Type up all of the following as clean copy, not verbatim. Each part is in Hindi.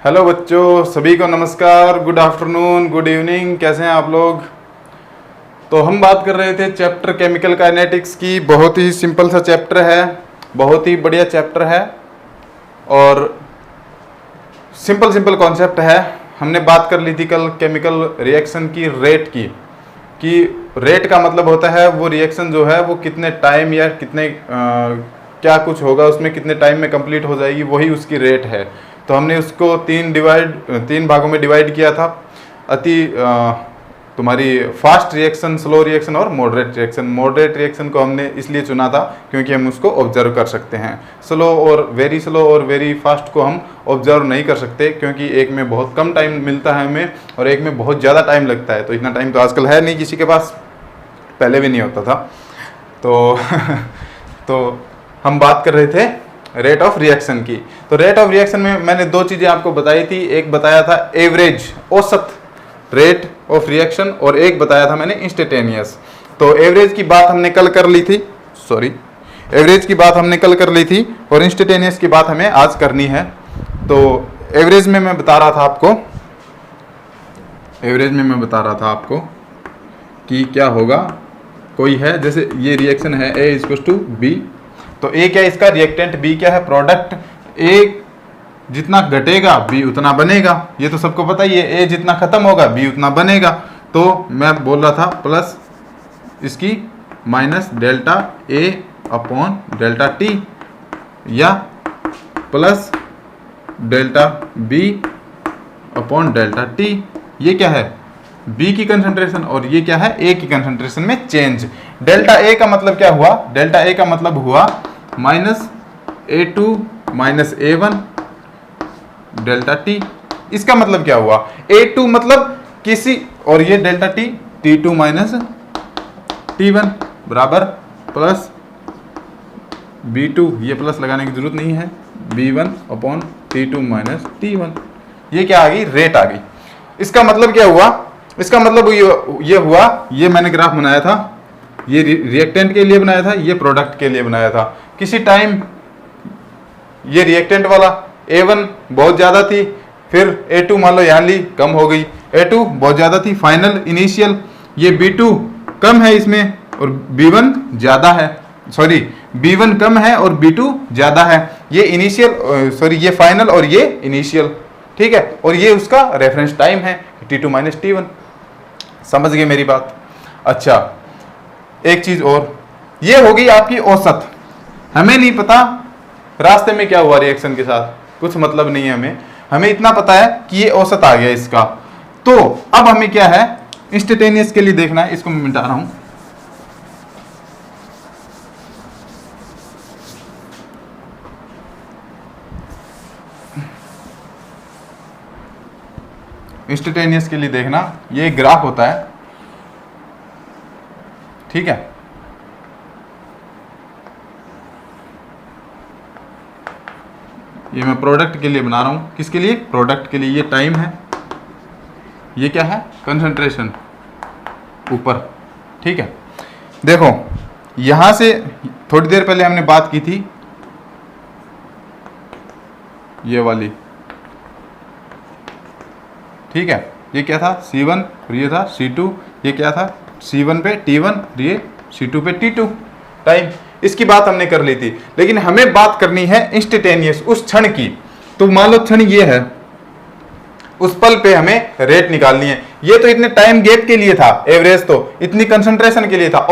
हेलो बच्चों, सभी को नमस्कार, गुड आफ्टरनून, गुड इवनिंग। कैसे हैं आप लोग? तो हम बात कर रहे थे चैप्टर केमिकल काइनेटिक्स की। बहुत ही सिंपल सा चैप्टर है, बहुत ही बढ़िया चैप्टर है और सिंपल कॉन्सेप्ट है। हमने बात कर ली थी कल केमिकल रिएक्शन की रेट की, कि रेट का मतलब होता है वो रिएक्शन जो है वो कितने टाइम या कितने क्या कुछ होगा उसमें, कितने टाइम में कंप्लीट हो जाएगी, वही उसकी रेट है। तो हमने उसको तीन भागों में डिवाइड किया था। तुम्हारी फास्ट रिएक्शन, स्लो रिएक्शन और मॉडरेट रिएक्शन। मॉडरेट रिएक्शन को हमने इसलिए चुना था क्योंकि हम उसको ऑब्जर्व कर सकते हैं। स्लो और वेरी फास्ट को हम ऑब्जर्व नहीं कर सकते क्योंकि एक में बहुत कम टाइम मिलता है हमें और एक में बहुत ज़्यादा टाइम लगता है। तो इतना टाइम तो आजकल है नहीं किसी के पास, पहले भी नहीं होता था। तो हम बात कर रहे थे रेट ऑफ रिएक्शन की। तो रेट ऑफ रिएक्शन में मैंने दो चीज़ें आपको बताई थी। एक बताया था एवरेज, औसत रेट ऑफ रिएक्शन, और एक बताया था मैंने इंस्टेंटेनियस। तो एवरेज की बात हमने कल कर ली थी, एवरेज की बात हमने कल कर ली थी और इंस्टेंटेनियस की बात हमें आज करनी है। तो एवरेज में मैं बता रहा था आपको कि क्या होगा। कोई है, जैसे ये रिएक्शन है A इक्वल्स टू B, तो A क्या है इसका रिएक्टेंट, B क्या है प्रोडक्ट। A जितना घटेगा B उतना बनेगा, ये तो सबको पता ही है। A जितना खत्म होगा B उतना बनेगा। तो मैं बोल रहा था प्लस इसकी minus delta A upon delta T, या plus delta B upon delta T। ये क्या है B की कंसंट्रेशन और ये क्या है A की कंसंट्रेशन में चेंज। डेल्टा A का मतलब क्या हुआ? डेल्टा A का मतलब हुआ minus A2 minus A1 delta T। इसका मतलब क्या हुआ? A2 मतलब किसी, और ये delta T, T2 minus T1 बराबर प्लस B2, ये प्लस लगाने की जरूरत नहीं है, B1 upon T2 minus T1। ये क्या आ गई? रेट आ गई। इसका मतलब क्या हुआ? इसका मतलब ये हुआ, ये मैंने ग्राफ बनाया था, ये रिएक्टेंट के लिए बनाया था, ये प्रोडक्ट के लिए बनाया था। किसी टाइम ये रिएक्टेंट वाला A1 बहुत ज़्यादा थी, फिर A2 मान लो यहाँ ली, कम हो गई। A2 बहुत ज़्यादा थी, फाइनल इनिशियल, ये B2 कम है इसमें और B1 ज़्यादा है, B1 कम है और B2 ज़्यादा है। ये इनिशियल ये फाइनल और ये इनिशियल, ठीक है। और ये उसका रेफरेंस टाइम है T2 माइनस T1। समझ गए मेरी बात? अच्छा, एक चीज और, ये हो गई आपकी औसत। हमें नहीं पता रास्ते में क्या हुआ रिएक्शन के साथ, कुछ मतलब नहीं है हमें इतना पता है कि ये औसत आ गया इसका। तो अब हमें क्या है, इंस्टेंटेनियस के लिए देखना है। इसको मैं मिटा रहा हूं। इंस्टेंटेनियस के लिए देखना, ये एक ग्राफ होता है, ठीक है। ये मैं प्रोडक्ट के लिए बना रहा हूं। किसके लिए? प्रोडक्ट के लिए। ये टाइम है, ये क्या है? कंसंट्रेशन ऊपर, ठीक है। देखो यहां से थोड़ी देर पहले हमने बात की थी ये वाली, ठीक है। ये क्या था? C1 और ये था C2। ये क्या था? C1 पे T1 और ये C2 पे T2 टाइम। इसकी बात हमने कर ली थी, लेकिन हमें बात करनी है इंस्टेंटेनियस, उस क्षण की। तो मान लो क्षण ये है, उस पल पे हमें रेट निकालनी है। ये तो इतने टाइम गैप के लिए था, एवरेज तो इतनी कंसंट्रेशन के लिए था,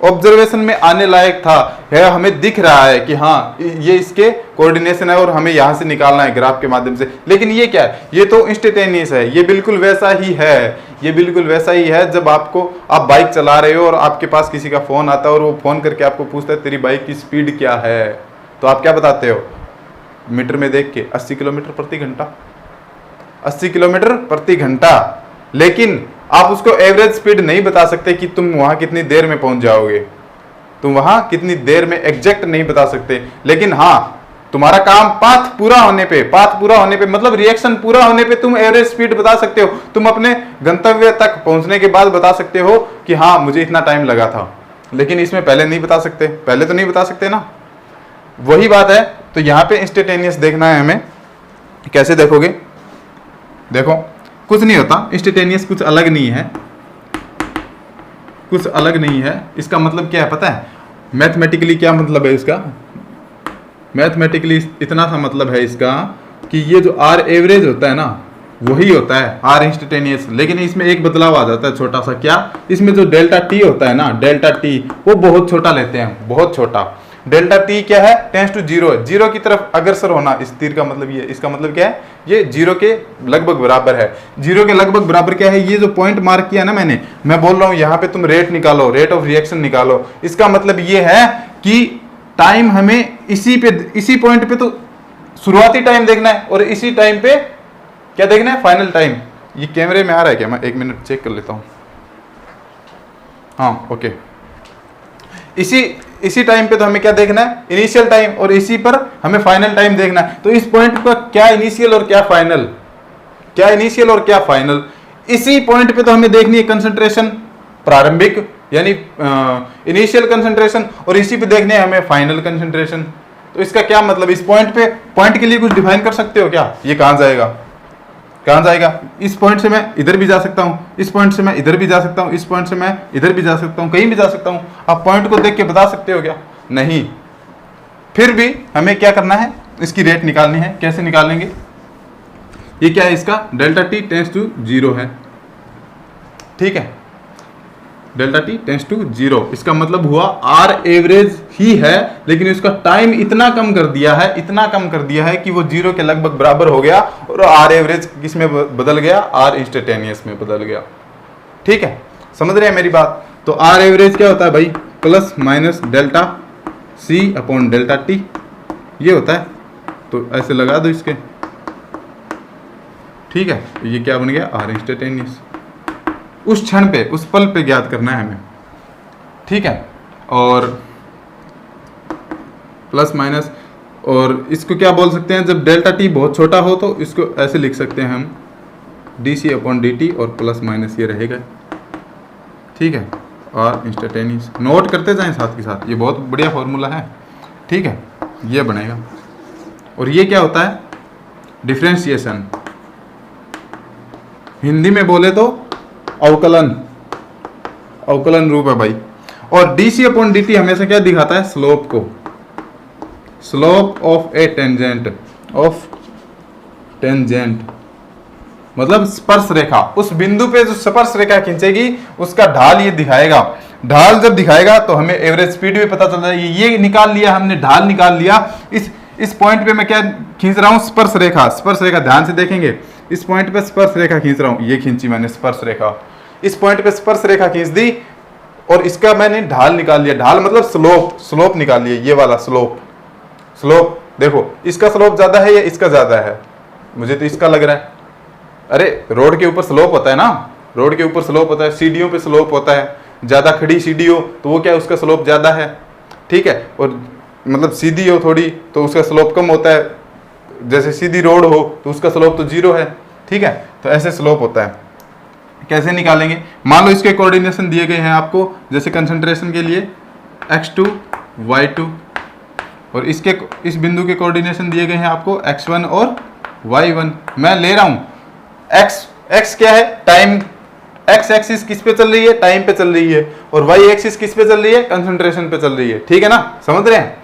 ऑब्जर्वेशन में आने लायक था, है, हमें दिख रहा है कि हाँ ये इसके कोऑर्डिनेशन है और हमें यहां से निकालना है ग्राफ के माध्यम से। लेकिन ये क्या है? ये तो इंस्टेंटेनियस है। ये बिल्कुल वैसा ही है, जब आप बाइक चला रहे हो और आपके पास किसी का फोन आता है और वो फोन करके आपको पूछता है तेरी बाइक की स्पीड क्या है, तो आप क्या बताते हो? मीटर में देख के 80 किलोमीटर प्रति घंटा, 80 किलोमीटर प्रति घंटा। लेकिन आप उसको एवरेज स्पीड नहीं बता सकते कि तुम वहां कितनी देर में पहुंच जाओगे, तुम वहां कितनी देर में एग्जैक्ट नहीं बता सकते। लेकिन हाँ, तुम्हारा काम पाथ पूरा होने पे मतलब रिएक्शन पूरा होने पे तुम एवरेज स्पीड बता सकते हो। तुम अपने गंतव्य तक पहुंचने के बाद बता सकते हो कि हाँ मुझे इतना टाइम लगा था। लेकिन इसमें पहले नहीं बता सकते, पहले तो नहीं बता सकते ना, वही बात है। तो यहाँ पे इंस्टेंटेनियस देखना है हमें। कैसे देखोगे? देखो कुछ नहीं होता, इंस्टेंटेनियस कुछ अलग नहीं है, कुछ अलग नहीं है। इसका मतलब क्या है पता है? मैथमेटिकली क्या मतलब है इसका? मैथमेटिकली इतना सा मतलब है इसका कि ये जो आर एवरेज होता है ना, वही होता है आर इंस्टेंटेनियस। लेकिन इसमें एक बदलाव आ जाता है छोटा सा, क्या? इसमें जो डेल्टा टी होता है ना, डेल्टा टी वो बहुत छोटा लेते हैं, बहुत छोटा। डेल्टा टी क्या है? टेंस टू जीरो है, जीरो की तरफ अग्रसर होना। इस तीर का मतलब ये, इसका मतलब क्या है? ये जीरो के लगभग बराबर है। जीरो के लगभग बराबर क्या है? ये जो पॉइंट मार्क किया ना मैंने, मैं बोल रहा हूं यहाँ पे तुम रेट निकालो, रेट ऑफ रिएक्शन निकालो। इसका मतलब ये है कि टाइम हमें इसी पॉइंट पे तो शुरुआती टाइम देखना है, और इसी टाइम पे क्या देखना है? Final time. ये कैमरे में आ रहा है क्या? मैं एक मिनट चेक कर लेता हूं। हाँ ओके। इसी टाइम पे तो हमें क्या देखना है? इनिशियल टाइम, और इसी पर हमें फाइनल टाइम देखना है। तो इस पॉइंट पर क्या इनिशियल और क्या फाइनल, क्या इनिशियल और क्या फाइनल, इसी पॉइंट पे तो हमें देखनी है कंसंट्रेशन, प्रारंभिक यानी इनिशियल कंसंट्रेशन, और इसी पे देखने हैं हमें फाइनल कंसंट्रेशन। तो इसका क्या मतलब? इस पॉइंट पे, पॉइंट के लिए कुछ डिफाइन कर सकते हो क्या? ये कहां जाएगा, कहां जाएगा? इस पॉइंट से मैं इधर भी जा सकता हूं, इस पॉइंट से मैं इधर भी जा सकता हूं, इस पॉइंट से मैं इधर भी जा सकता हूं, कहीं भी जा सकता हूं। आप पॉइंट को देख के बता सकते हो क्या? नहीं। फिर भी हमें क्या करना है? इसकी रेट निकालनी है। कैसे निकालेंगे? ये क्या है? इसका delta T tends to zero है, ठीक है? Delta T tends to zero, इसका मतलब हुआ आर एवरेज ही है, लेकिन उसका टाइम इतना कम कर दिया है, इतना कम कर दिया है कि वो जीरो के लगभग बराबर हो गया, और आर एवरेज किस में बदल गया? आर इंस्टेंटेनियस में बदल गया। ठीक है, समझ रहे हैं मेरी बात? तो आर एवरेज क्या होता है भाई? Plus minus delta C upon delta T, ये होता है। तो ऐसे लगा दो इसके, ठीक है? तो ये क्या बन गया? R instantaneous. उस क्षण पे, उस पल पे ज्ञात करना है हमें, ठीक है? और प्लस माइनस, और इसको क्या बोल सकते हैं? जब डेल्टा टी बहुत छोटा हो तो इसको ऐसे लिख सकते हैं हम, D C upon D T, और प्लस माइनस ये रहेगा, ठीक है? और इंस्टेंटेनियस नोट करते जाएं साथ के साथ, ये बहुत बढ़िया फॉर्मूला है, ठीक है? ये बनेगा। और ये क्या होता है? डिफरेंशिएशन। हिंदी में बोले तो अवकलन, अवकलन रूप है भाई। और D C upon D T हमेशा क्या दिखाता है? स्लोप को, slope of a tangent, of tangent मतलब स्पर्श रेखा। उस बिंदु पे जो स्पर्श रेखा खींचेगी उसका ढाल ये दिखाएगा। ढाल जब दिखाएगा तो हमें एवरेज स्पीड भी पता चल जाएगी। ये निकाल लिया हमने, ढाल निकाल लिया। इस पॉइंट पे मैं क्या खींच रहा हूं? स्पर्श रेखा। स्पर्श रेखा ध्यान से देखेंगे, इस पॉइंट पे स्पर्श रेखा खींच रहा हूं, ये खींची मैंने स्पर्श रेखा। इस पॉइंट पे स्पर्श रेखा खींच दी, और इसका मैंने ढाल निकाल लिया। ढाल मतलब स्लोप, स्लोप निकाल लिया, ये वाला स्लोप। स्लोप देखो, इसका स्लोप ज्यादा है या इसका ज्यादा है? मुझे तो इसका लग रहा है। अरे रोड के ऊपर स्लोप होता है ना, रोड के ऊपर स्लोप होता है, सीढ़ियों पे स्लोप होता है। ज्यादा खड़ी सीढ़ी हो तो वो क्या है? उसका स्लोप ज्यादा है, ठीक है? और मतलब सीधी हो थोड़ी तो उसका स्लोप कम होता है। जैसे सीधी रोड हो तो उसका स्लोप तो जीरो है, ठीक है? तो ऐसे स्लोप होता है। कैसे निकालेंगे? मान लो इसके कोऑर्डिनेशन दिए गए हैं आपको, जैसे कंसंट्रेशन के लिए x2 y2, और इस बिंदु के कोऑर्डिनेशन दिए गए हैं आपको x1 और y1। मैं ले रहा हूं x क्या है? टाइम। x एक्सिस किस पे चल रही है? टाइम पे चल रही है। और y एक्सिस किस पे चल रही है? कंसंट्रेशन पे चल रही है, ठीक है ना? समझ रहे हैं?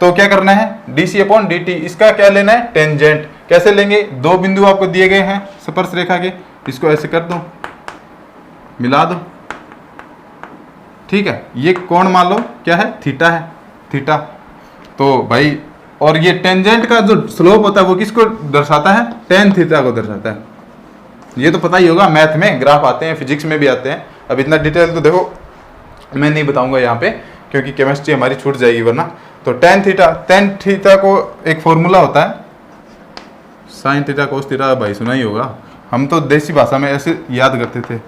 तो क्या करना है? D C upon D T, इसका क्या लेना है? टेंजेंट। कैसे लेंगे? दो बिंदु आपको दिए गए हैं स्पर्श रेखा के, इसको ऐसे कर दो, मिला दो, ठीक है? ये कोण मान लो क्या है? थीटा है, थीटा। तो भाई, और ये टेंजेंट का जो स्लोप होता है वो किसको दर्शाता है? टेन थीटा को दर्शाता है। ये तो पता ही होगा, मैथ में ग्राफ आते हैं, फिजिक्स में भी आते हैं। अब इतना डिटेल तो देखो मैं नहीं बताऊंगा यहाँ पे, क्योंकि केमिस्ट्री हमारी छूट जाएगी वरना। तो टेन थीटा को एक फॉर्मूला होता है, साइन थीटा कोस थीटा, भाई सुना ही होगा। हम तो देसी भाषा में ऐसे याद करते थे,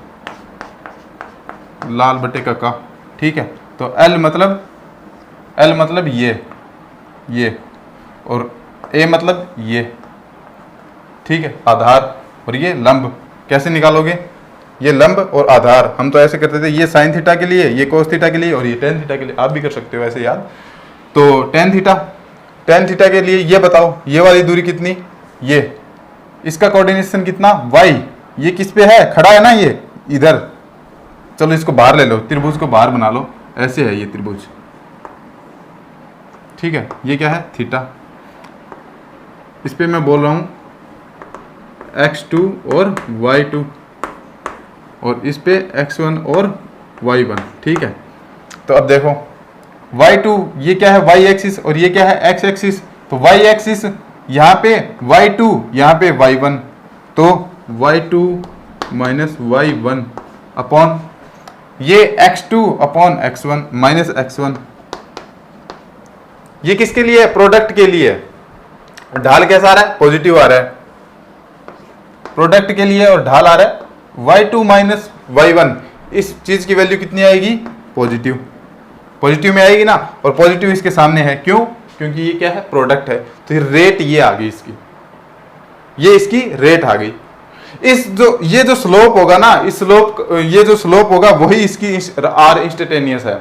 लाल बटे का, ठीक है? तो एल मतलब ये, और ए मतलब ये, ठीक है? आधार, और ये लंब। कैसे निकालोगे? ये लंब और आधार हम तो ऐसे करते थे, ये साइन थीटा के लिए, ये कोस थीटा के लिए, और ये टेन थीटा के लिए। आप भी कर सकते हो ऐसे याद। तो टेन थीटा के लिए ये बताओ, ये वाली दूरी कितनी? ये इसका कोऑर्डिनेशन कितना y, ये किस पे है, खड़ा है ना ये इधर, चलो इसको बाहर ले लो, त्रिभुज को बाहर बना लो, ऐसे है ये त्रिभुज, ठीक है, ये क्या है थीटा, इस पे मैं बोल रहा हूं x2 और y2 और इस पे x1 और y1, ठीक है। तो अब देखो y2 ये क्या है y एक्सिस और ये क्या है x एक्सिस, तो y एक्सिस यहाँ पे y2 यहाँ पे y1, तो y2 माइनस y1 अपॉन ये x2 upon x1 minus x1, ये किसके लिए है, प्रोडक्ट के लिए, ढाल कैसा आ रहा है, पॉजिटिव आ रहा है, प्रोडक्ट के लिए और ढाल आ रहा है y2 माइनस y1, इस चीज की वैल्यू कितनी आएगी, पॉजिटिव, पॉजिटिव में आएगी ना, और पॉजिटिव इसके सामने है, क्यों, क्योंकि ये क्या है, प्रोडक्ट है, तो रेट ये आ गई इसकी, ये इसकी रेट आ गई। इस जो ये जो स्लोप होगा ना, इस स्लोप, ये जो स्लोप होगा वही इसकी आर इंस्टेंटेनियस है,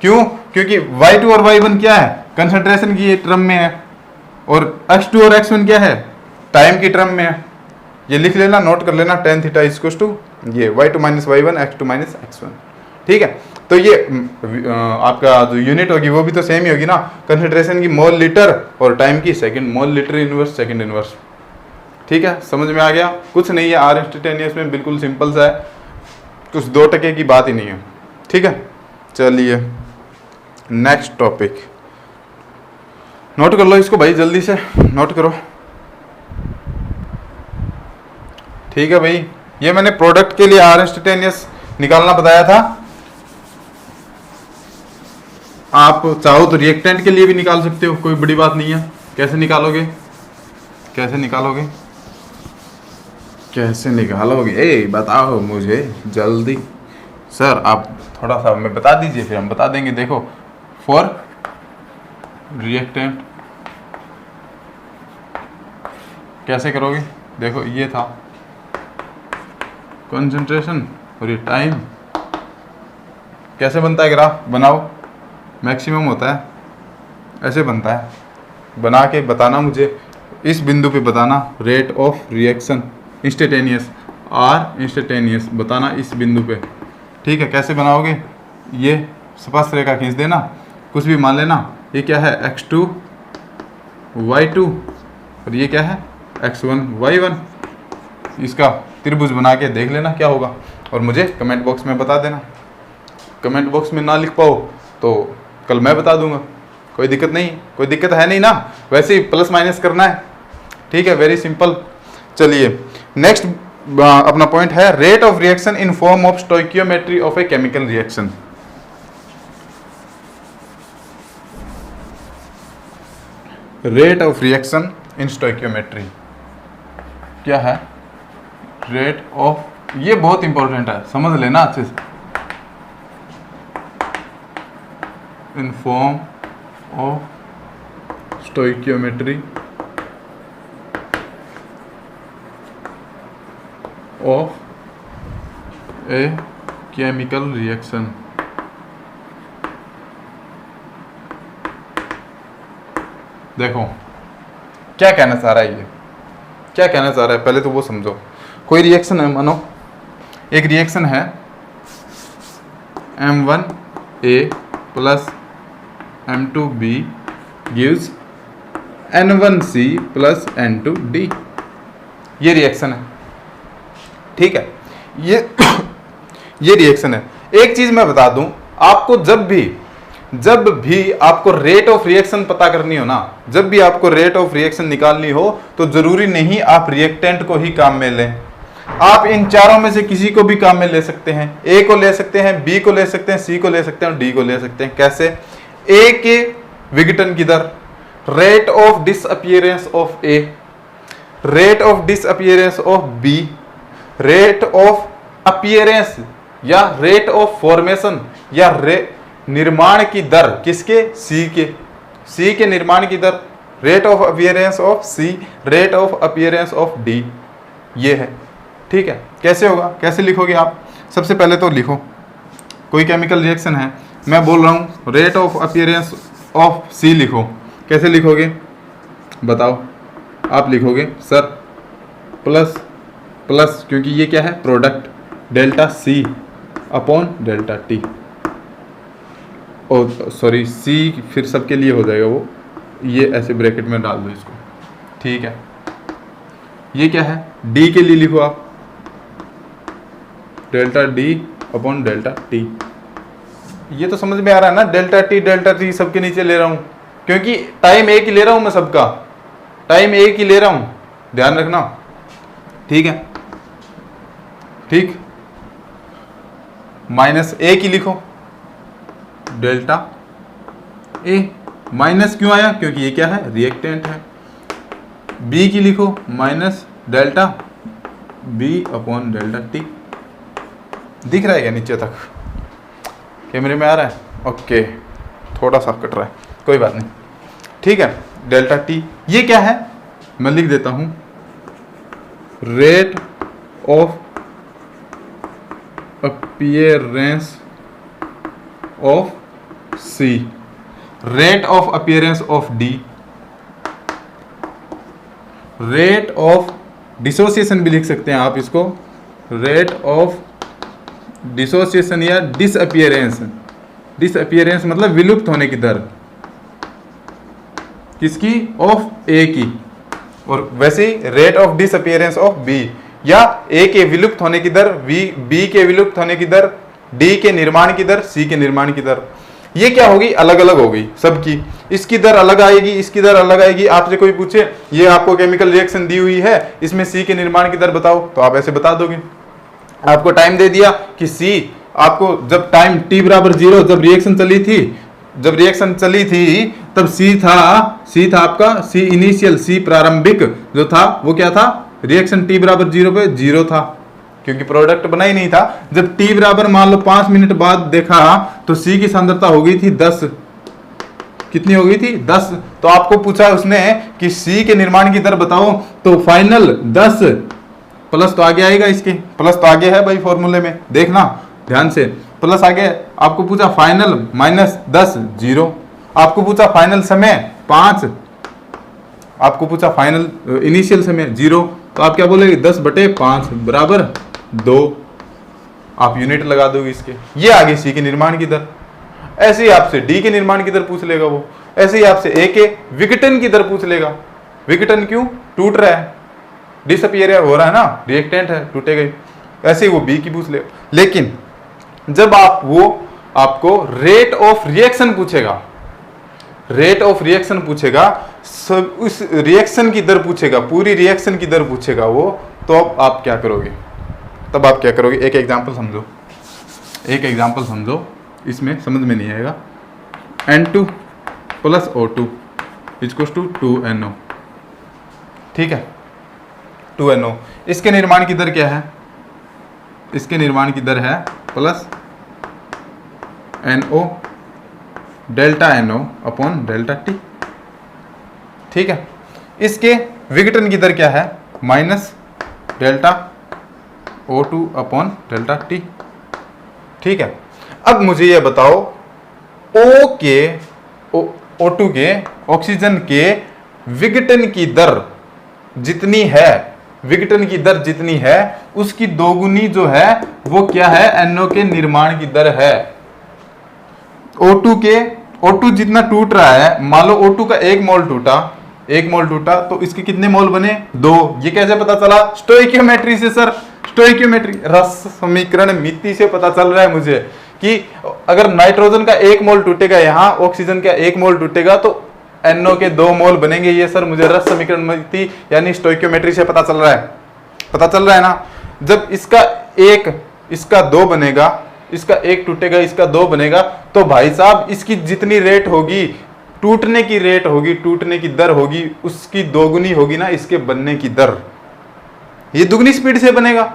क्यों, क्योंकि y2 और y1 क्या है, कंसंट्रेशन की टर्म में है, और x2 और x1 क्या है, टाइम की टर्म में है, ये लिख लेना, नोट कर लेना, tan थीटा इक्वल्स टू ये y2 minus y1 x2 minus x1, ठीक है। तो ये आपका जो यूनिट होगी वो भी तो सेम ही होगी ना, कंसंट्रेशन की मोल लीटर और टाइम की second, mole litre inverse second inverse, ठीक है, समझ में आ गया, कुछ नहीं है आर इंस्टेंटेनियस में, बिल्कुल सिंपल सा है, कुछ 2 टके की बात ही नहीं है, ठीक है। चलिए नेक्स्ट टॉपिक, नोट कर लो इसको भाई, जल्दी से नोट करो, ठीक है भाई। ये मैंने प्रोडक्ट के लिए आर इंस्टेंटेनियस निकालना बताया था, आप चाहो तो रिएक्टेंट के लिए भी निकाल सकते हो, कोई बड़ी बात नहीं है। कैसे निकालोगे, कैसे निकालोगे, कैसे निकालोगे, ए बताओ मुझे जल्दी, सर आप थोड़ा सा हमें बता दीजिए, फिर हम बता देंगे। देखो फॉर रिएक्टेंट कैसे करोगे, देखो ये था कंसंट्रेशन और ये टाइम, कैसे बनता है ग्राफ, बनाओ, मैक्सिमम होता है, ऐसे बनता है, बना के बताना मुझे, इस बिंदु पे बताना rate of reaction instantaneous, R instantaneous बताना इस बिंदु पे, ठीक है। कैसे बनाओगे, ये स्पर्श रेखा खींच देना, कुछ भी मान लेना, ये क्या है x2 y2 और ये क्या है x1 y1, इसका त्रिभुज बना के देख लेना क्या होगा, और मुझे कमेंट बॉक्स में बता देना। कमेंट बॉक्स में ना लिख पाओ तो कल मैं बता दूंगा, कोई दिक्कत नहीं, कोई दिक्कत है नहीं ना, वैसे ही प्लस माइनस करना है, ठीक है, वेरी सिंपल। चलिए नेक्स्ट अपना पॉइंट है rate of reaction in form of stoichiometry of a chemical reaction. Rate of reaction in stoichiometry क्या है, रेट ऑफ, ये बहुत इंपॉर्टेंट है, समझ लेना अच्छे से, in form of stoichiometry of a chemical reaction. देखो क्या कहना चाह रहा है, ये क्या कहना चाह रहा है, पहले तो वो समझो। कोई रिएक्शन है, मानो एक रिएक्शन है M1A plus M2B gives N1C plus N2D, ये रिएक्शन है, ठीक है, ये रिएक्शन है। एक चीज मैं बता दूं आपको, जब भी आपको रेट ऑफ रिएक्शन पता करनी हो ना, जब भी आपको रेट ऑफ रिएक्शन निकालनी हो, तो जरूरी नहीं आप रिएक्टेंट को ही काम में लें, आप इन चारों में से किसी को भी काम में ले सकते हैं। ए को ले सकते हैं, बी को ले सकते हैं, सी को ले सकते हैं और डी को ले सकते हैं। कैसे, ए के विघटन की दर, rate of disappearance of A, rate of disappearance of B, rate of appearance या रेट ऑफ फॉर्मेशन या निर्माण की दर किसके, सी के निर्माण की दर, rate of appearance of C, rate of appearance of D, ये है, ठीक है। कैसे होगा, कैसे लिखोगे आप, सबसे पहले तो लिखो कोई केमिकल रिएक्शन है, मैं बोल रहा हूं रेट ऑफ अपीयरेंस ऑफ सी लिखो, कैसे लिखोगे बताओ, आप लिखोगे सर प्लस प्लस, क्योंकि ये क्या है product, delta C upon delta T, oh sorry C फिर सबके लिए हो जाएगा वो, ये ऐसे ब्रैकेट में डाल दो इसको, ठीक है। ये क्या है, डी के लिए लिखो आप delta D upon delta T. ये तो समझ में आ रहा है ना, डेल्टा टी सबके नीचे ले रहा हूं क्योंकि टाइम एक ही ले रहा हूं मैं, सबका टाइम एक ही ले रहा हूं, ध्यान रखना, ठीक है। ठीक, माइनस ए की लिखो डेल्टा ए, माइनस क्यों आया, क्योंकि ये क्या है रिएक्टेंट है। बी की लिखो minus delta B upon delta T. दिख रहा है क्या नीचे तक, कैमरे में आ रहा है, ओके, थोड़ा सा कट रहा है, कोई बात नहीं, ठीक है। डेल्टा टी ये क्या है, मैं लिख देता हूं, rate of appearance of C, rate of appearance of D, rate of dissociation भी लिख सकते हैं आप इसको, रेट ऑफ डिसोसिएशन या डिसअपीयरेंस, डिसअपीयरेंस मतलब विलुप्त होने की दर, किसकी, ऑफ ए की, और वैसे ही rate of disappearance of B, या ए के विलुप्त होने की दर, बी के विलुप्त होने की दर, डी के निर्माण की दर, सी के निर्माण की दर। ये क्या होगी, अलग अलग हो गई सबकी, इसकी दर अलग आएगी, इसकी दर अलग आएगी। आपसे कोई पूछे ये आपको केमिकल रिएक्शन दी हुई है, इसमें सी के निर्माण की दर बताओ, तो आप ऐसे बता दोगे। आपको टाइम दे दिया कि सी, आपको जब टाइम t बराबर 0 जब रिएक्शन चली थी तब सी था आपका, सी इनिशियल, सी प्रारंभिक जो था वो क्या था, रिएक्शन t बराबर 0 पे 0 था, क्योंकि प्रोडक्ट बना ही नहीं था। जब t बराबर मान लो 5 मिनट बाद देखा तो सी की सांद्रता हो गई थी 10, कितनी हो गई थी 10। तो आपको पूछा उसने कि सी के निर्माण की दर बताओ, तो फाइनल 10 प्लस तो आगे आएगा, इसके प्लस तो आगे है भाई फॉर्मूले में, देखना ध्यान से, प्लस आगे। आपको पूछा फाइनल माइनस 10 0, आपको पूछा फाइनल समय 5, आपको पूछा फाइनल इनिशियल समय 0, तो आप क्या बोलेंगे 10/5 बराबर 2, आप यूनिट लगा दोगे इसके। ये आगे सी के निर्माण की दर, ऐसे ही आपसे डी के निर्माण की दर पूछ लेगा वो, ऐसे ही आपसे ए के विघटन की दर पूछ लेगा। विघटन क्यों, टूट रहा है, डिसअपीयर हो रहा है ना, रिएक्टेंट है, टूटेगा, ऐसे ही वो बी की पूछ ले। लेकिन जब आपको रेट ऑफ रिएक्शन पूछेगा, रेट ऑफ रिएक्शन पूछेगा, सब उस रिएक्शन की दर पूछेगा, पूरी रिएक्शन की दर पूछेगा वो, तो अब आप क्या करोगे, तब आप क्या करोगे, एक एग्जांपल समझो, एक एग्जांपल समझो, इसमें समझ में नहीं आएगा। N2 plus O2 equals to 2NO, ठीक है, 2NO। इसके निर्माण की दर क्या है, इसके निर्माण की दर है plus NO delta NO upon delta T, ठीक है। इसके विघटन की दर क्या है, minus delta O2 upon delta T, ठीक है। अब मुझे ये बताओ, O2 के ऑक्सीजन के विघटन की दर जितनी है, विघटन की दर जितनी है उसकी दोगुनी जो है वो क्या है, NO के निर्माण की दर है। O2 जितना टूट रहा है, मान लो O2 का 1 मोल टूटा, तो इसके कितने मोल बने, 2। ये कैसे पता चला, स्टोइकियोमेट्री से सर, स्टोइकियोमेट्री रस समीकरण मिति से पता चल रहा है मुझे कि अगर नाइट्रोजन का 1 मोल टूटेगा, यहाँ ऑक्सीजन का 1 मोल टूटेगा तो NO के 2 मोल बनेंगे। ये सर मुझे रस समीकरण मिति यानी स्टोइकियोमेट्री से पता चल रहा है ना। जब इसका 2 बनेगा, इसका 1 टूटेगा, इसका 2 बनेगा, तो भाई साहब इसकी जितनी रेट होगी, टूटने की रेट होगी, टूटने की दर होगी, उसकी दोगुनी होगी ना इसके बनने की दर। ये दुगनी स्पीड से बनेगा।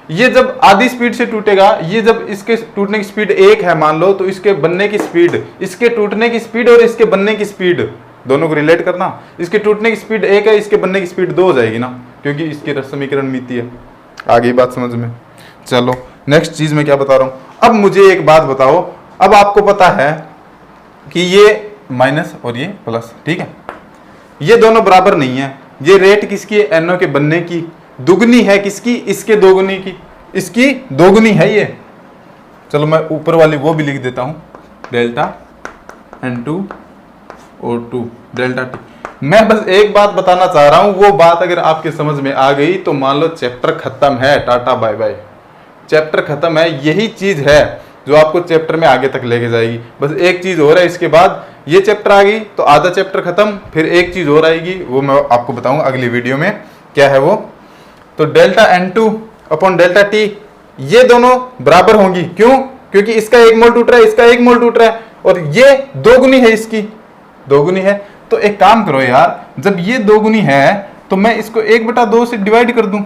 ये जब आधी स्पीड से टूटेगा, ये जब इसके टूटने की स्पीड 1 है मान लो, तो इसके बनने की स्पीड, इसके टूटने की स्पीड और इसके बनने की स्पीड दोनों को रिलेट करना। इसके टूटने की स्पीड 1 है, इसके बनने की स्पीड 2 हो जाएगी ना, क्योंकि इसकी रस समीकरण मिति है। आगे बात समझ में। चलो नेक्स्ट चीज मैं क्या बता रहा हूं। अब मुझे एक बात बताओ, अब आपको पता है कि ये माइनस और ये प्लस, ठीक है, ये दोनों बराबर नहीं है, ये रेट किसकी है, NO के बनने की दुगनी है, किसकी, इसके दोगुनी की, इसकी दोगुनी है ये। चलो मैं ऊपर वाली वो भी लिख देता हूं, डेल्टा N2O2 डेल्टा T। मैं बस एक बात बताना चाह रहा हूं, वो बात अगर आपके समझ में आ गई तो मान लो चैप्टर खत्म है, टाटा बाय बाय, चैप्टर खत्म है। यही चीज है जो आपको चैप्टर में आगे तक लेके जाएगी। बस एक चीज और है, इसके बाद ये चैप्टर आ गई तो आधा चैप्टर खत्म, फिर एक चीज और आएगी, वो मैं आपको बताऊंगा अगली वीडियो में क्या है वो। तो delta N2 upon delta T ये दोनों बराबर होंगी, क्यों, क्योंकि इसका 1 मोल टूट रहा है, इसका 1 मोल टूट रहा है, और ये दोगुनी है, इसकी दोगुनी है। तो एक काम करो यार, जब ये दोगुनी है तो मैं इसको 1/2 से डिवाइड कर दूं।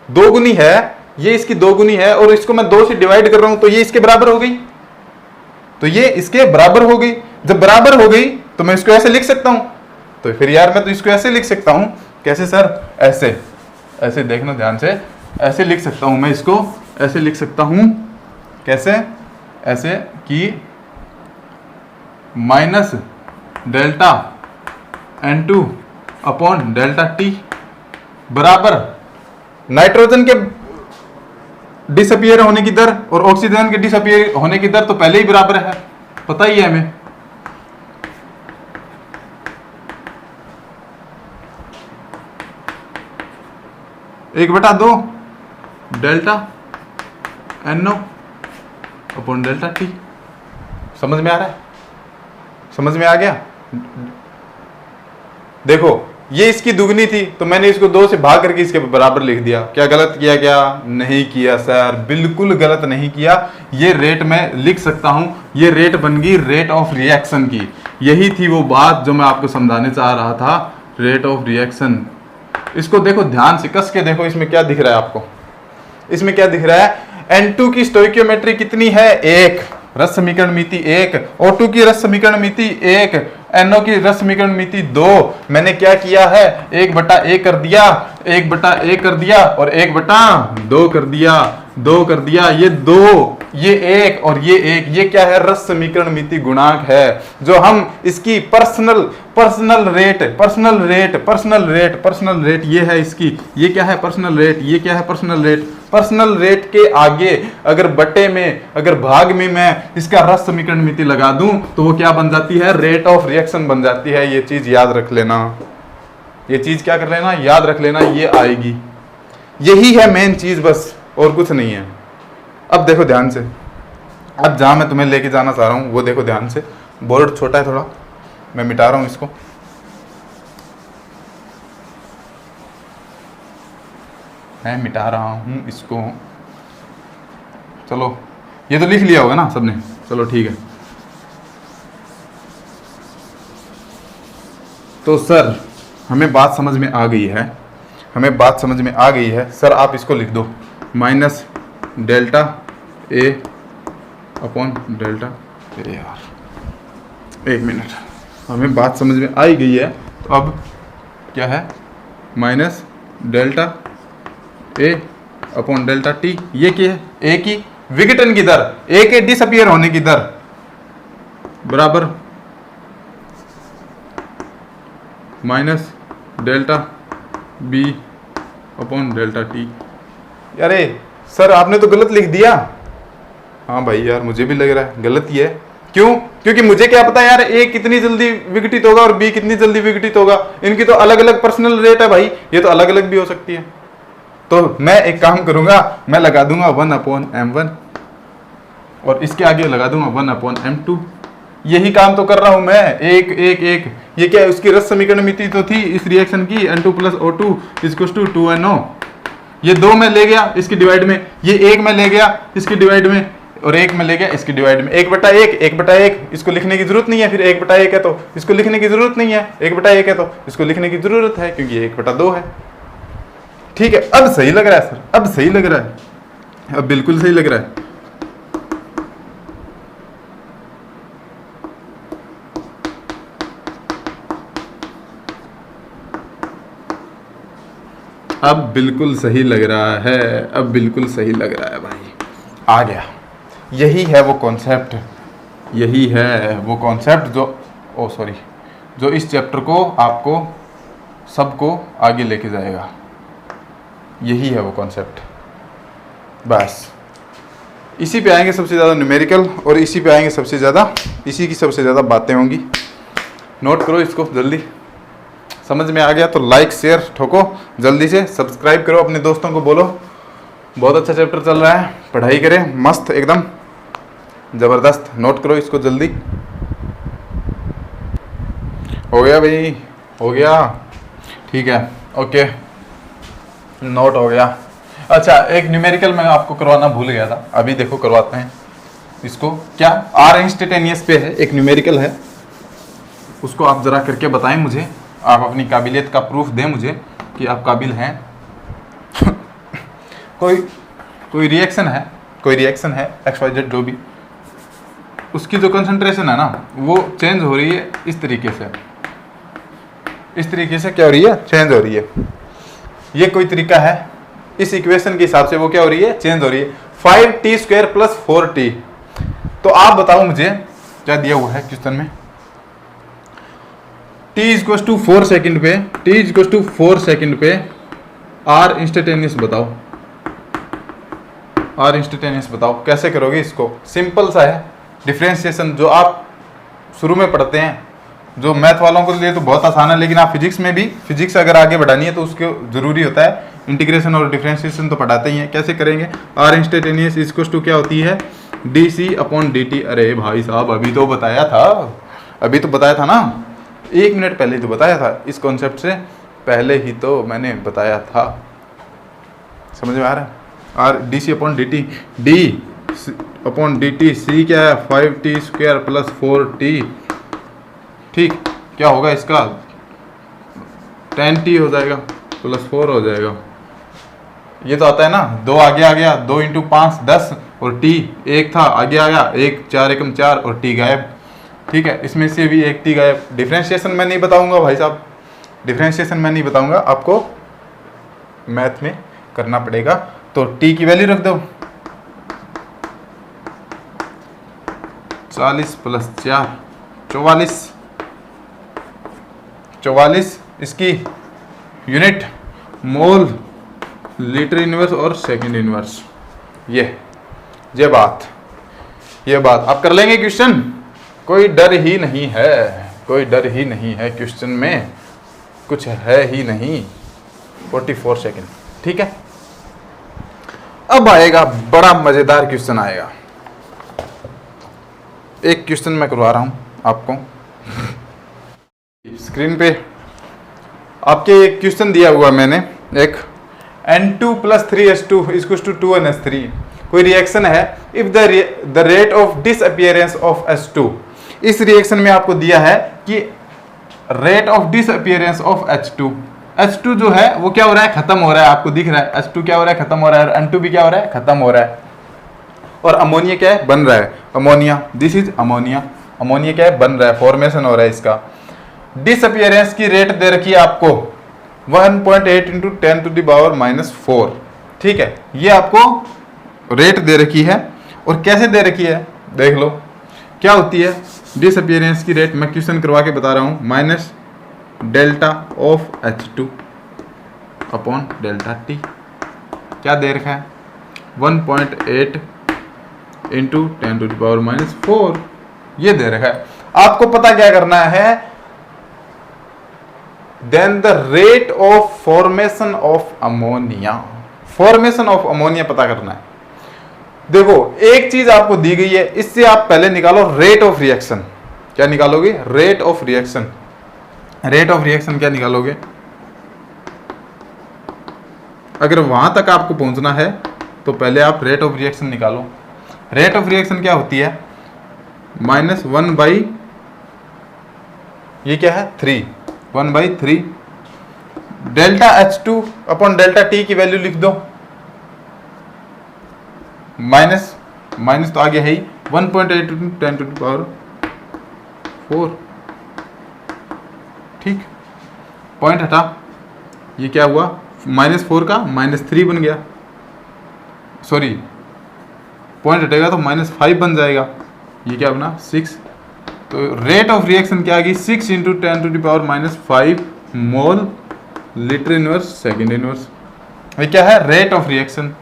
दोगुनी है, ये इसकी दोगुनी है, और इसको मैं 2 से डिवाइड कर रहा हूं, तो ये इसके बराबर हो गई, तो ये इसके बराबर हो गई। जब बराबर हो गई तो मैं इसको ऐसे लिख सकता हूं। तो फिर यार मैं तो इसको ऐसे लिख सकता हूं, कैसे सर, ऐसे, ऐसे देखना ध्यान से, ऐसे लिख सकता हूं मैं इसको, ऐसे लिख सकता हूं, कैसे, ऐसे कि minus delta N2 upon delta T बराबर नाइट्रोजन के डिसअपियर होने की दर और ऑक्सीजन के डिसअपियर होने की दर तो पहले ही बराबर है, पता ही है हमें। एक बटा 2 delta NO upon delta T। समझ में आ रहा है, समझ में आ गया। देखो ये इसकी दुगनी थी तो मैंने इसको 2 से भाग करके इसके बराबर लिख दिया। क्या गलत किया क्या? नहीं किया सर, बिल्कुल गलत नहीं किया। ये रेट मैं लिख सकता हूं, ये रेट बन गई रेट ऑफ रिएक्शन की। यही थी वो बात जो मैं आपको समझाने चाह रहा था, रेट ऑफ रिएक्शन। इसको देखो ध्यान से, कस के देखो, इसमें क्या दिख रहा है आपको, इसमें क्या दिख रहा है, N2 की स्टोइकियोमेट्री कितनी है, 1, रस समीकरण मिति 1, O2 की रस समीकरण मिति 1, NO की रस समीकरण मिति 2। मैंने क्या किया है, 1/A कर दिया, 1/A कर दिया और 1/2 कर दिया, 2 कर दिया। ये 2, ये 1 और ये 1, ये क्या है, रस समीकरण मिति गुणांक है, जो हम इसकी पर्सनल रेट ये है इसकी, ये क्या है पर्सनल रेट, ये क्या है पर्सनल रेट। पर्सनल रेट के आगे अगर बटे में, अगर भाग में मैं इसका रस समीकरण मिति लगा दूं तो वो क्या बन जाती है, रेट ऑफ रिएक्शन बन जाती है। ये चीज याद रख लेना, ये चीज क्या कर लेना, याद रख लेना, ये आएगी। यही है मेन चीज, बस और कुछ नहीं है। अब देखो ध्यान से, अब जहां मैं तुम्हें लेके जाना चाह रहा हूं वो देखो ध्यान से। बोर्ड छोटा है थोड़ा, मैं मिटा रहा हूं इसको। मैं मिटा रहा हूं इसको। चलो ये तो लिख लिया होगा ना सबने, चलो ठीक है। तो सर हमें बात समझ में आ गई है, हमें बात समझ में आ गई है। सर आप इसको लिख दो, minus delta A upon delta A। यार एक मिनट, हमें बात समझ में आ ही गई है। तो अब क्या है, minus delta A upon delta T। ये क्या है, A की विघटन की दर, A के डिसअपियर होने की दर बराबर minus delta B upon delta T। अरे सर आपने तो गलत लिख दिया। हाँ भाई यार मुझे भी लग रहा है गलत ही है। क्यों? क्योंकि मुझे क्या पता यार A कितनी जल्दी विघटित होगा और B कितनी जल्दी विघटित होगा। इनकी तो अलग अलग पर्सनल रेट है भाई, ये तो अलग अलग भी हो सकती है। तो मैं एक काम करूंगा, मैं लगा दूंगा 1/m1 और इसके आगे लगा दूंगा 1/m2। यही काम तो कर रहा हूं मैं, एक एक एक। ये क्या है, उसकी रस समीकरण मिति तो थी इस रिएक्शन की, N2 + O2 = 2NO। ये 2 में ले गया इसकी डिवाइड में, ये 1 में ले गया इसकी डिवाइड में, और 1 में ले गया इसकी डिवाइड में। 1/1, 1/1 इसको लिखने की जरूरत नहीं है, फिर 1/1 है तो इसको लिखने की जरूरत नहीं है, 1/1 है तो इसको लिखने की जरूरत है क्योंकि ये 1/2 है। ठीक है, अब सही लग रहा है सर, अब सही लग रहा है, अब बिल्कुल सही लग रहा है। अब बिल्कुल सही लग रहा है, अब बिल्कुल सही लग रहा है भाई, आ गया। यही है वो कॉन्सेप्ट, यही है वो कॉन्सेप्ट जो जो इस चैप्टर को आपको सबको आगे लेके जाएगा। यही है वो कॉन्सेप्ट। बस इसी पे आएंगे सबसे ज़्यादा न्यूमेरिकल, और इसी पे आएंगे सबसे ज़्यादा, इसी की सबसे ज़्यादा बातें होंगी। नोट करो इसको जल्दी। समझ में आ गया तो लाइक शेयर ठोको जल्दी से, सब्सक्राइब करो, अपने दोस्तों को बोलो बहुत अच्छा चैप्टर चल रहा है, पढ़ाई करें मस्त एकदम ज़बरदस्त। नोट करो इसको जल्दी। हो गया भाई, हो गया, ठीक है, ओके, नोट हो गया। अच्छा, एक न्यूमेरिकल मैं आपको करवाना भूल गया था, अभी देखो करवाते हैं इसको। क्या आर इंस्टेंटेनियस पे है, एक न्यूमेरिकल है, उसको आप ज़रा करके बताएं मुझे, आप अपनी काबिलियत का प्रूफ दें मुझे कि आप काबिल हैं। कोई रिएक्शन है एक्स वाई जेड जो भी, उसकी जो कंसंट्रेशन है ना वो चेंज हो रही है इस तरीके से क्या हो रही है, चेंज हो रही है। ये कोई तरीका है, इस इक्वेशन के हिसाब से वो क्या हो रही है, चेंज हो रही है। 5t² + 4t। तो आप बताओ मुझे क्या दिया हुआ है क्वेश्चन में। t = 4 सेकंड पे, t = 4 सेकंड पे r इंस्टेंटेनियस बताओ कैसे करोगे इसको। सिंपल सा है, डिफरेंशिएशन जो आप शुरू में पढ़ते हैं, जो मैथ वालों के लिए तो बहुत आसान है, लेकिन आप फिजिक्स में भी, फिजिक्स अगर आगे बढ़ानी है तो उसके ज़रूरी होता है इंटीग्रेशन और डिफरेंशिएशन तो पढ़ाते ही हैं। कैसे करेंगे, r इंस्टेंटेनियस = क्या होती है, dc/dt। अरे भाई साहब अभी तो बताया था ना, 1 मिनट पहले ही तो बताया था, इस कॉन्सेप्ट से पहले ही तो मैंने बताया था। समझ में आ रहा है, r dc/dt, d/dt, c क्या है 5t² + 4t। ठीक, क्या होगा इसका 10t हो जाएगा +4 हो जाएगा। ये तो आता है ना, 2 आगे आ गया, 2 × 5 10, और t 1 था आगे आ गया, 1 4 × 4 और t गायब। ठीक है, इसमें से भी एक t गायब। डिफरेंशिएशन मैं नहीं बताऊंगा भाई साहब, डिफरेंशिएशन मैं नहीं बताऊंगा, आपको मैथ में करना पड़ेगा। तो t की वैल्यू रख दो 40 + 4 44। इसकी यूनिट मोल, लीटर इनवर्स और सेकंड इनवर्स। ये बात आप कर लेंगे क्वेश्चन, कोई डर ही नहीं है क्वेश्चन में, कुछ है ही नहीं। 44 सेकंड, ठीक है। अब आएगा बड़ा मजेदार क्वेश्चन आएगा। एक क्वेश्चन मैं करवा रहा हूं आपको स्क्रीन पे, आपके एक क्वेश्चन दिया हुआ मैंने, एक N2 + 3S2 = 2NH3। कोई रिएक्शन है, if the rate of disappearance of H2। इस रिएक्शन में आपको दिया है कि rate of disappearance of H2 जो है वो क्या हो रहा है, खत्म हो रहा है। आपको दिख रहा है H2 क्या हो रहा है, खत्म हो रहा है, और N2 भी क्या हो रहा है, खत्म हो रहा है। और अमोनिया क्या है, बन रहा है, अमोनिया, दिस इज अमोनिया क्या है, बन रहा है, फॉर्मेशन हो रहा है इसका। डिसअपियरेंस की रेट दे रखी है आपको 1.8 × 10⁻⁻⁴। ठीक है, ये आपको रेट दे रखी है। और कैसे दे रखी है देख लो, क्या होती है डिसअपियरेंस की रेट, मैं क्वेश्चन करवा के बता रहा हूं, -delta/ΔT। क्या दे रखा है, 1.8 × 10⁻⁴ ये दे रखा है। आपको पता क्या करना है, then the rate of formation of ammonia, पता करना है। देखो एक चीज आपको दी गई है, इससे आप पहले निकालो रेट ऑफ रिएक्शन। क्या निकालोगे, रेट ऑफ रिएक्शन क्या निकालोगे। अगर वहां तक आपको पहुंचना है तो पहले आप रेट ऑफ रिएक्शन निकालो। रेट ऑफ रिएक्शन क्या होती है, -1/, ये क्या है 3, 1/3 ΔH2/ΔT की वैल्यू लिख दो, माइनस तो आगे है ही 1.8 × 10⁻⁴। ठीक, पॉइंट हटा, ये क्या हुआ, -4 का -3 बन गया, सॉरी पॉइंट हटेगा तो -5 बन जाएगा, ये क्या बना 6। तो रेट ऑफ रिएक्शन क्या आ गई, 6 × 10⁻⁵ mole litre inverse second inverse. ये क्या है? Rate of reaction.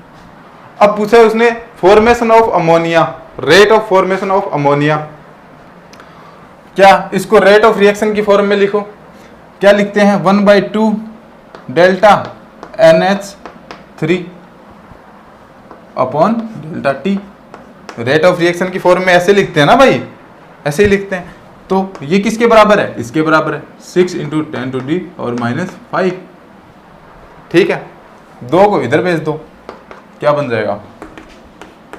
अब पूछा है उसने formation of ammonia, rate of formation of ammonia. क्या इसको रेट ऑफ रिएक्शन की फॉर्म में लिखो, क्या लिखते हैं? 1/2 delta NH3 upon delta T। Rate of reaction की फॉर्म में ऐसे लिखते हैं ना भाई, ऐसे ही लिखते हैं। तो ये किसके बराबर है? इसके बराबर है 6 × 10⁻⁵। ठीक है, 2 को इधर भेज दो, क्या बन जाएगा?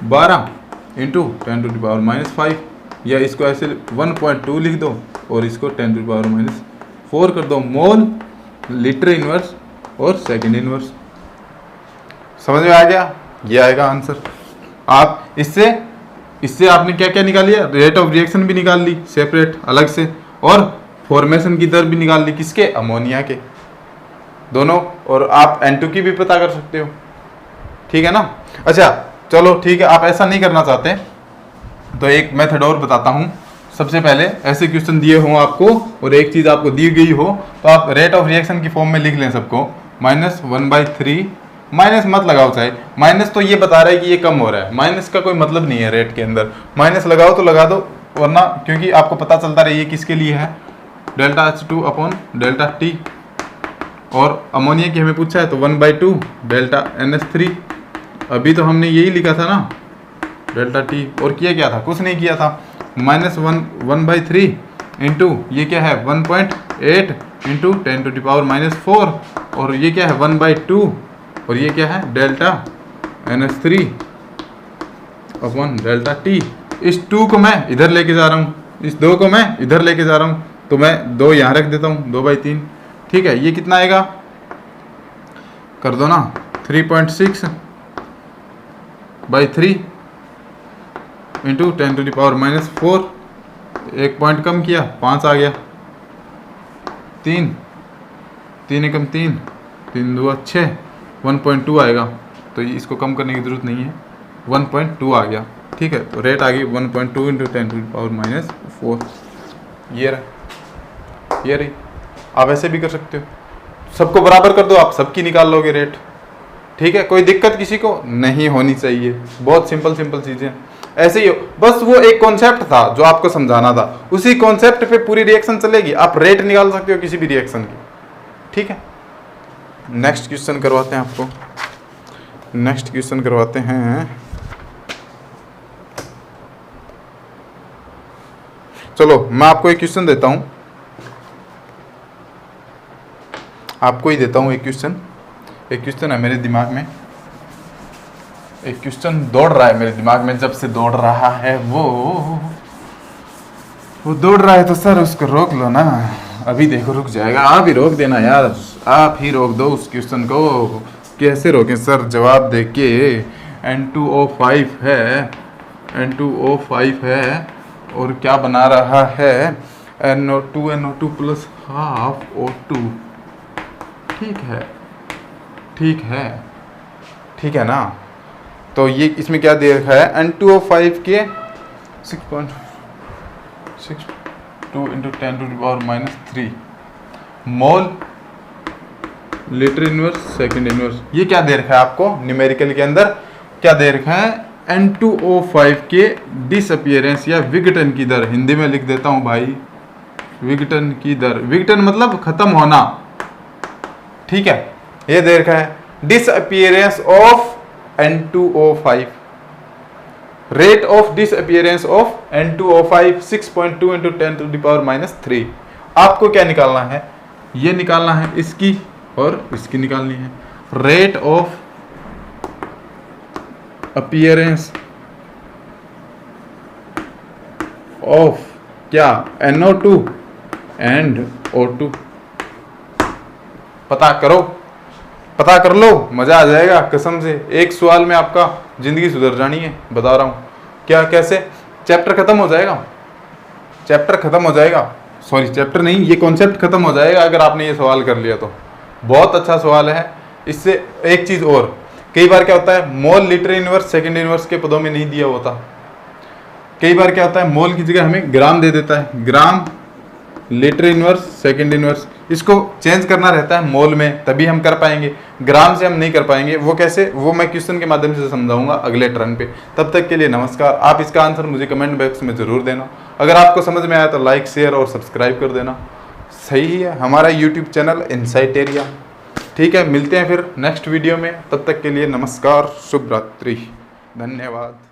12 × 10⁻⁵, या इसको ऐसे 1.2 लिख दो और इसको 10⁻⁴ कर दो, मोल लीटर इनवर्स और सेकंड इनवर्स। समझ में आ गया? ये आएगा आंसर। आप इससे आपने क्या क्या निकाल लिया? रेट ऑफ रिएक्शन भी निकाल ली सेपरेट अलग से, और फॉर्मेशन की दर भी निकाल ली, किसके? अमोनिया के, दोनों। और आप N2 की भी पता कर सकते हो, ठीक है ना? अच्छा चलो ठीक है, आप ऐसा नहीं करना चाहते तो एक मेथड और बताता हूँ। सबसे पहले ऐसे क्वेश्चन दिए हों आपको और एक चीज़ आपको दी गई हो, तो आप रेट ऑफ रिएक्शन की फॉर्म में लिख लें सबको, -1/3, माइनस मत लगाओ चाहे, माइनस तो ये बता रहा है कि ये कम हो रहा है, माइनस का कोई मतलब नहीं है रेट के अंदर, माइनस लगाओ तो लगा दो, वरना क्योंकि आपको पता चलता रहे ये किसके लिए है, delta H2 upon delta T। और अमोनिया की हमें पूछा है तो 1/2 डेल्टा NH3। अभी तो हमने यही लिखा था ना डेल्टा T, और किया क्या था? कुछ नहीं किया था। -1/3 इंटू ये क्या है 1.8 इंटू 10⁻⁴, और ये क्या है 1/2, और ये क्या है delta NH3 upon delta T। इस 2 को मैं इधर लेके जा रहा हूँ, इस 2 को मैं इधर लेके जा रहा हूँ, तो मैं 2 यहाँ रख देता हूँ, 2/3। ठीक है, ये कितना आएगा? कर दो ना, 3.6/3 इंटू 10⁻⁴। एक पॉइंट कम किया, 5 आ गया, 3 एकम 3, 3 2 6, 1.2 आएगा। तो इसको कम करने की जरूरत नहीं है, 1.2 आ गया। ठीक है, तो रेट आ गई 1.2 इंटू 10⁻⁴। ये रही। आप ऐसे भी कर सकते हो, सबको बराबर कर दो, आप सबकी निकाल लोगे रेट। ठीक है, कोई दिक्कत किसी को नहीं होनी चाहिए, बहुत सिंपल चीजें ऐसे ही हो। बस वो एक कॉन्सेप्ट था जो आपको समझाना था, उसी कॉन्सेप्ट पे पूरी रिएक्शन चलेगी, आप रेट निकाल सकते हो किसी भी रिएक्शन की। ठीक है, नेक्स्ट क्वेश्चन करवाते हैं आपको, नेक्स्ट क्वेश्चन करवाते हैं। चलो मैं आपको एक क्वेश्चन देता हूं, आपको ही देता हूं एक क्वेश्चन है मेरे दिमाग में, एक क्वेश्चन दौड़ रहा है मेरे दिमाग में, जब से दौड़ रहा है वो दौड़ रहा है, तो सर उसको रोक लो ना, अभी देखो रुक जाएगा, आप ही रोक देना यार, आप ही रोक दो उस क्वेश्चन को। कैसे रोकें सर? जवाब दे के N2O5 है, N2O5 है, और क्या बना रहा है NO2 प्लस हाफ O2। ठीक है ना? तो ये इसमें क्या दे रखा है? N2O5 के 6.62 into 10⁻³ mole litre inverse second inverse. ये क्या दे रखा है आपको न्यूमेरिकल के अंदर? क्या दे रखा है? N2O5 के डिसअपियरेंस या विघटन की दर, हिंदी में लिख देता हूं भाई, विघटन की दर। विघटन मतलब खत्म होना। ठीक है, ये दे रखा है disappearance of N2O5, rate of disappearance of N2O5 6.2 into 10⁻⁻3। आपको क्या निकालना है? ये निकालना है, इसकी और इसकी निकालनी है। रेट ऑफ अपीयरेंस ऑफ क्या? NO2 and O2। पता कर लो, मजा आ जाएगा कसम से। एक सवाल में आपका जिंदगी सुधर जानी है, बता रहा हूं। क्या? कैसे? चैप्टर खत्म हो जाएगा, सॉरी चैप्टर नहीं, ये कॉन्सेप्ट खत्म हो जाएगा अगर आपने ये सवाल कर लिया तो। बहुत अच्छा सवाल है। इससे एक चीज और, कई बार क्या होता है mole litre inverse second inverse के पदों में नहीं दिया होता। कई बार क्या होता है मोल की जगह हमें ग्राम दे देता है, ग्राम लीटर इनवर्स सेकंड इनवर्स। इसको चेंज करना रहता है मोल में, तभी हम कर पाएंगे, ग्राम से हम नहीं कर पाएंगे। वो कैसे, वो मैं क्वेश्चन के माध्यम से समझाऊंगा अगले टर्न पे। तब तक के लिए नमस्कार। आप इसका आंसर मुझे कमेंट बॉक्स में ज़रूर देना। अगर आपको समझ में आया तो लाइक, शेयर और सब्सक्राइब कर देना। सही है, हमारा यूट्यूब चैनल इनसाइटेरिया। ठीक है, मिलते हैं फिर नेक्स्ट वीडियो में। तब तक के लिए नमस्कार, शुभ रात्रि, धन्यवाद।